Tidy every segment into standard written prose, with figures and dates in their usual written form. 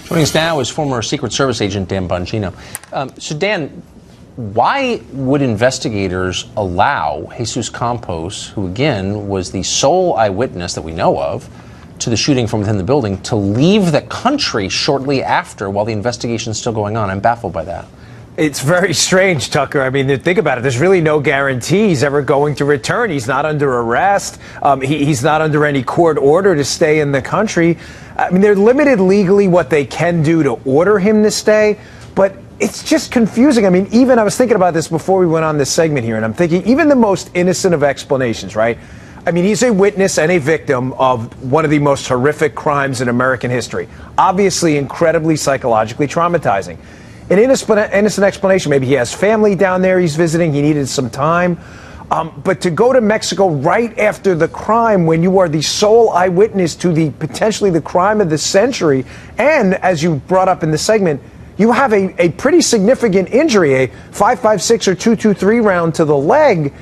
Joining us now is former Secret Service agent Dan Bongino. So, Dan, why would investigators allow Jesus Campos, who, again, was the sole eyewitness that we know of to the shooting from within the building, to leave the country shortly after while the investigation is still going on? I'm baffled by that. It's very strange, Tucker. I mean, think about it. There's really no guarantee he's ever going to return. He's not under arrest. He's not under any court order to stay in the country. I mean, they're limited legally what they can do to order him to stay, but it's just confusing. I mean, even I was thinking about this before we went on this segment here, and I'm thinking even the most innocent of explanations, right? I mean, he's a witness and a victim of one of the most horrific crimes in American history. Obviously, incredibly psychologically traumatizing. An innocent explanation, maybe he has family down there he's visiting, he needed some time. But to go to Mexico right after the crime when you are the sole eyewitness to potentially the crime of the century, and as you brought up in the segment, you have a pretty significant injury, a 5.56 or 2.23 round to the leg,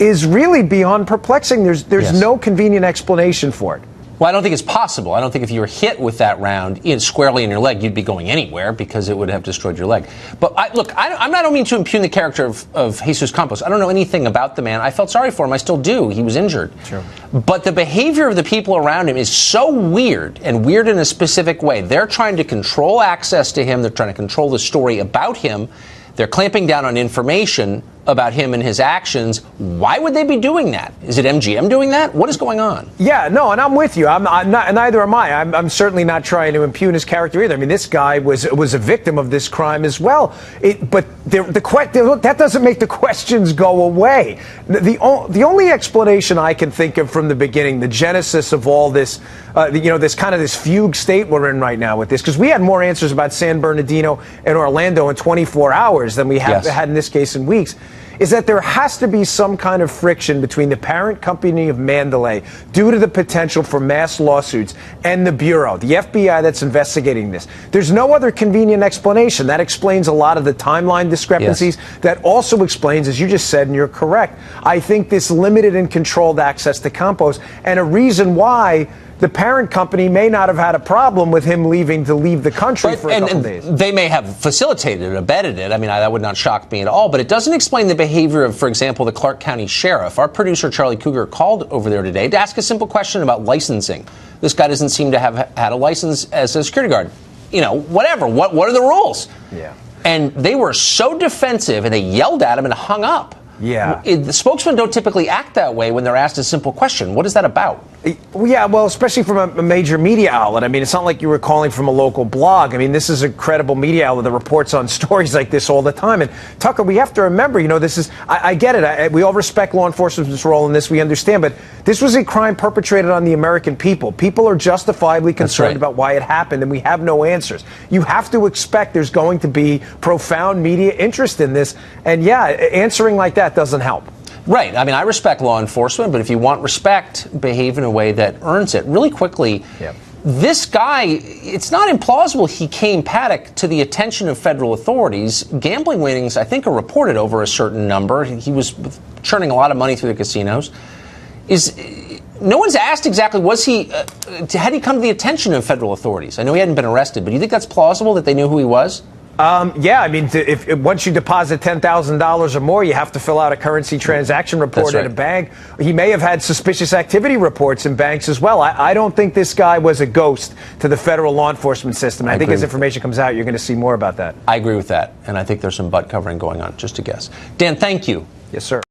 is really beyond perplexing. There's Yes. no convenient explanation for it. Well, I don't think it's possible. I don't think if you were hit with that round squarely in your leg, you'd be going anywhere because it would have destroyed your leg. But I'm not meaning to impugn the character of Jesus Campos. I don't know anything about the man. I felt sorry for him. I still do. He was injured. Sure. But the behavior of the people around him is so weird, and weird in a specific way. They're trying to control access to him. They're trying to control the story about him. They're clamping down on information about him and his actions. Why would they be doing that? Is it MGM doing that? What is going on? Yeah, no, and I'm with you. I'm not, and neither am I. I'm certainly not trying to impugn his character either. I mean, this guy was a victim of this crime as well. But that doesn't make the questions go away. The only explanation I can think of from the beginning, the genesis of all this, this fugue state we're in right now with this, because we had more answers about San Bernardino and Orlando in 24 hours than we have had in this case in weeks, is that there has to be some kind of friction between the parent company of Mandalay due to the potential for mass lawsuits and the Bureau, the FBI that's investigating this. There's no other convenient explanation. That explains a lot of the timeline discrepancies. Yes. That also explains, as you just said, and you're correct, I think this limited and controlled access to Campos, and a reason why the parent company may not have had a problem with him leaving the country for a couple days. They may have facilitated it, abetted it. I mean, that would not shock me at all. But it doesn't explain the behavior of, for example, the Clark County Sheriff. Our producer, Charlie Cougar, called over there today to ask a simple question about licensing. This guy doesn't seem to have had a license as a security guard. Whatever. What are the rules? Yeah. And they were so defensive, and they yelled at him and hung up. Yeah. The spokesmen don't typically act that way when they're asked a simple question. What is that about? Yeah, well, especially from a major media outlet. I mean, it's not like you were calling from a local blog. I mean, this is a credible media outlet that reports on stories like this all the time. And Tucker, we have to remember, this is, I get it. We all respect law enforcement's role in this. We understand. But this was a crime perpetrated on the American people. People are justifiably concerned about why it happened, and we have no answers. You have to expect there's going to be profound media interest in this. And yeah, answering like that doesn't help. Right. I mean, I respect law enforcement, but if you want respect, behave in a way that earns it. Really quickly, This guy, it's not implausible he came paddock to the attention of federal authorities. Gambling winnings, I think, are reported over a certain number. He was churning a lot of money through the casinos. No one's asked exactly, had he come to the attention of federal authorities? I know he hadn't been arrested, but do you think that's plausible that they knew who he was? Yeah, I mean, if once you deposit $10,000 or more, you have to fill out a currency transaction report in a bank. He may have had suspicious activity reports in banks as well. I don't think this guy was a ghost to the federal law enforcement system. I think as information comes out, you're going to see more about that. I agree with that, and I think there's some butt covering going on, just a guess. Dan, thank you. Yes, sir.